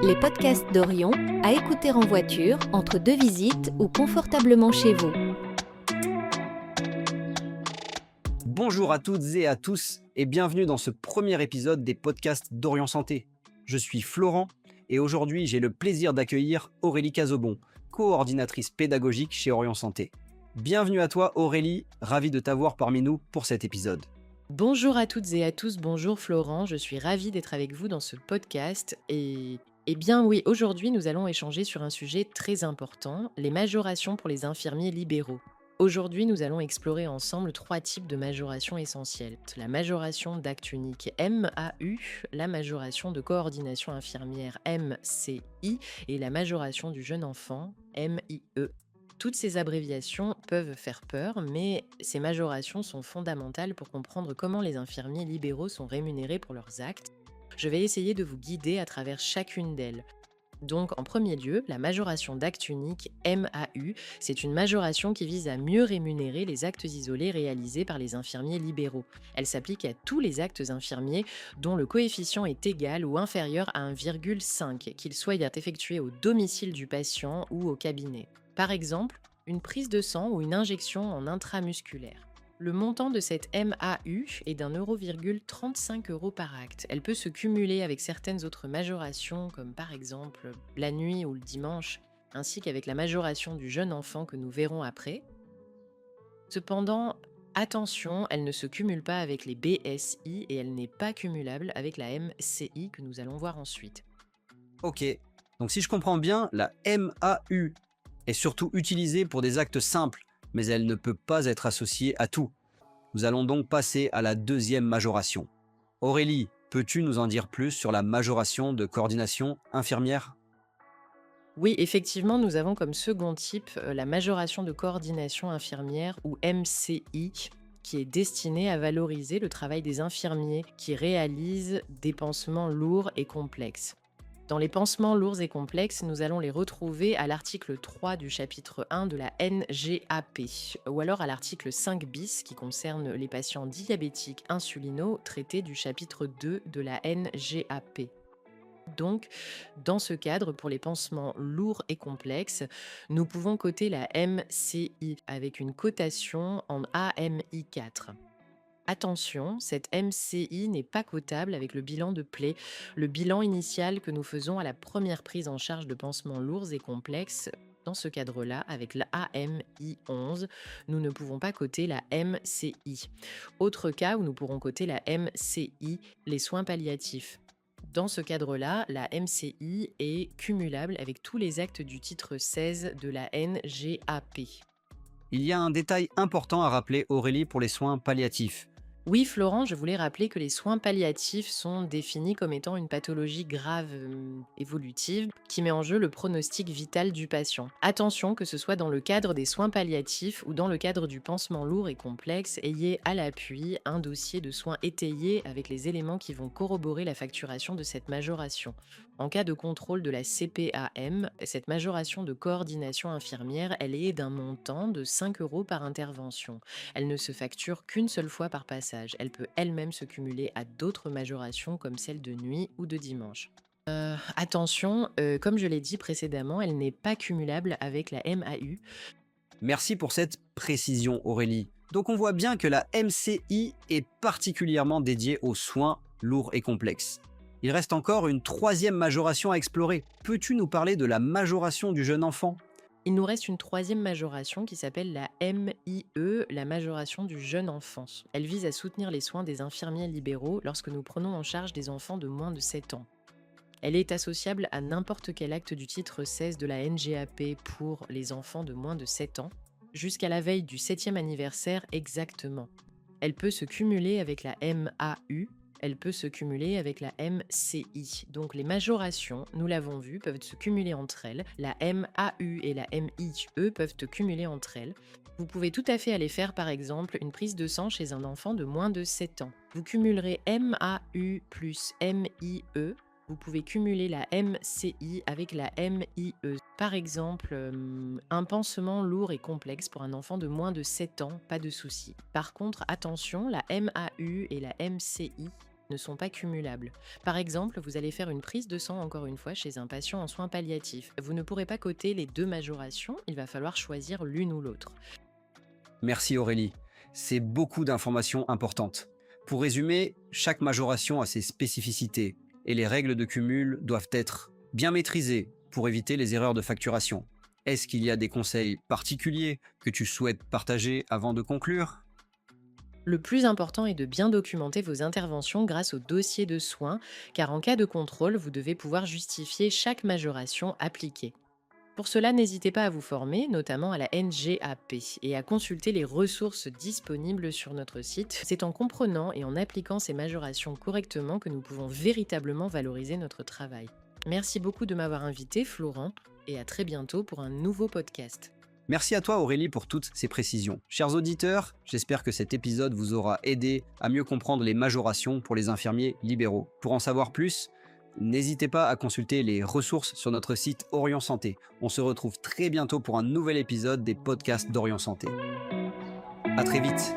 Les podcasts d'Orion, à écouter en voiture, entre deux visites ou confortablement chez vous. Bonjour à toutes et à tous et bienvenue dans ce premier épisode des podcasts d'Orion Santé. Je suis Florent et aujourd'hui j'ai le plaisir d'accueillir Aurélie Cazobon, coordinatrice pédagogique chez Orion Santé. Bienvenue à toi Aurélie, ravi de t'avoir parmi nous pour cet épisode. Bonjour à toutes et à tous, bonjour Florent, je suis ravie d'être avec vous dans ce podcast Eh bien oui, aujourd'hui nous allons échanger sur un sujet très important, les majorations pour les infirmiers libéraux. Aujourd'hui nous allons explorer ensemble 3 types de majorations essentielles. La majoration d'acte unique MAU, la majoration de coordination infirmière MCI et la majoration du jeune enfant MIE. Toutes ces abréviations peuvent faire peur, mais ces majorations sont fondamentales pour comprendre comment les infirmiers libéraux sont rémunérés pour leurs actes. Je vais essayer de vous guider à travers chacune d'elles. Donc, en premier lieu, la majoration d'acte unique MAU, c'est une majoration qui vise à mieux rémunérer les actes isolés réalisés par les infirmiers libéraux. Elle s'applique à tous les actes infirmiers dont le coefficient est égal ou inférieur à 1,5, qu'ils soient effectués au domicile du patient ou au cabinet. Par exemple, une prise de sang ou une injection en intramusculaire. Le montant de cette MAU est d'1,35 € par acte. Elle peut se cumuler avec certaines autres majorations, comme par exemple la nuit ou le dimanche, ainsi qu'avec la majoration du jeune enfant que nous verrons après. Cependant, attention, elle ne se cumule pas avec les BSI et elle n'est pas cumulable avec la MCI que nous allons voir ensuite. Ok, donc si je comprends bien, la MAU est surtout utilisée pour des actes simples, mais elle ne peut pas être associée à tout. Nous allons donc passer à la deuxième majoration. Aurélie, peux-tu nous en dire plus sur la majoration de coordination infirmière ? Oui, effectivement, nous avons comme second type la majoration de coordination infirmière ou MCI, qui est destinée à valoriser le travail des infirmiers qui réalisent des pansements lourds et complexes. Dans les pansements lourds et complexes, nous allons les retrouver à l'article 3 du chapitre 1 de la NGAP, ou alors à l'article 5 bis qui concerne les patients diabétiques insulinos, traité du chapitre 2 de la NGAP. Donc, dans ce cadre, pour les pansements lourds et complexes, nous pouvons coter la MCI avec une cotation en AMI4. Attention, cette MCI n'est pas cotable avec le bilan de plaie, le bilan initial que nous faisons à la première prise en charge de pansements lourds et complexes. Dans ce cadre-là, avec la AMI 11, nous ne pouvons pas coter la MCI. Autre cas où nous pourrons coter la MCI, les soins palliatifs. Dans ce cadre-là, la MCI est cumulable avec tous les actes du titre 16 de la NGAP. Il y a un détail important à rappeler, Aurélie, pour les soins palliatifs. Oui, Florent, je voulais rappeler que les soins palliatifs sont définis comme étant une pathologie grave évolutive qui met en jeu le pronostic vital du patient. Attention, que ce soit dans le cadre des soins palliatifs ou dans le cadre du pansement lourd et complexe, ayez à l'appui un dossier de soins étayé avec les éléments qui vont corroborer la facturation de cette majoration. En cas de contrôle de la CPAM, cette majoration de coordination infirmière, elle est d'un montant de 5 € par intervention. Elle ne se facture qu'une seule fois par passage. Elle peut elle-même se cumuler à d'autres majorations comme celle de nuit ou de dimanche. Attention, comme je l'ai dit précédemment, elle n'est pas cumulable avec la MAU. Merci pour cette précision, Aurélie. Donc on voit bien que la MCI est particulièrement dédiée aux soins lourds et complexes. Il reste encore une troisième majoration à explorer. Peux-tu nous parler de la majoration du jeune enfant ? Il nous reste une troisième majoration qui s'appelle la MIE, la majoration du jeune enfant. Elle vise à soutenir les soins des infirmiers libéraux lorsque nous prenons en charge des enfants de moins de 7 ans. Elle est associable à n'importe quel acte du titre 16 de la NGAP pour les enfants de moins de 7 ans, jusqu'à la veille du 7e anniversaire exactement. Elle peut se cumuler avec la MAU, elle peut se cumuler avec la MCI. Donc les majorations, nous l'avons vu, peuvent se cumuler entre elles. La MAU et la MIE peuvent se cumuler entre elles. Vous pouvez tout à fait aller faire par exemple une prise de sang chez un enfant de moins de 7 ans. Vous cumulerez MAU plus MIE. Vous pouvez cumuler la MCI avec la MIE. Par exemple, un pansement lourd et complexe pour un enfant de moins de 7 ans, pas de souci. Par contre, attention, la MAU et la MCI ne sont pas cumulables. Par exemple, vous allez faire une prise de sang encore une fois chez un patient en soins palliatifs. Vous ne pourrez pas coter les 2 majorations, il va falloir choisir l'une ou l'autre. Merci Aurélie, c'est beaucoup d'informations importantes. Pour résumer, chaque majoration a ses spécificités et les règles de cumul doivent être bien maîtrisées pour éviter les erreurs de facturation. Est-ce qu'il y a des conseils particuliers que tu souhaites partager avant de conclure ? Le plus important est de bien documenter vos interventions grâce au dossier de soins, car en cas de contrôle, vous devez pouvoir justifier chaque majoration appliquée. Pour cela, n'hésitez pas à vous former, notamment à la NGAP, et à consulter les ressources disponibles sur notre site. C'est en comprenant et en appliquant ces majorations correctement que nous pouvons véritablement valoriser notre travail. Merci beaucoup de m'avoir invité, Florent, et à très bientôt pour un nouveau podcast. Merci à toi Aurélie pour toutes ces précisions. Chers auditeurs, j'espère que cet épisode vous aura aidé à mieux comprendre les majorations pour les infirmiers libéraux. Pour en savoir plus, n'hésitez pas à consulter les ressources sur notre site Orient Santé. On se retrouve très bientôt pour un nouvel épisode des podcasts d'Orient Santé. À très vite.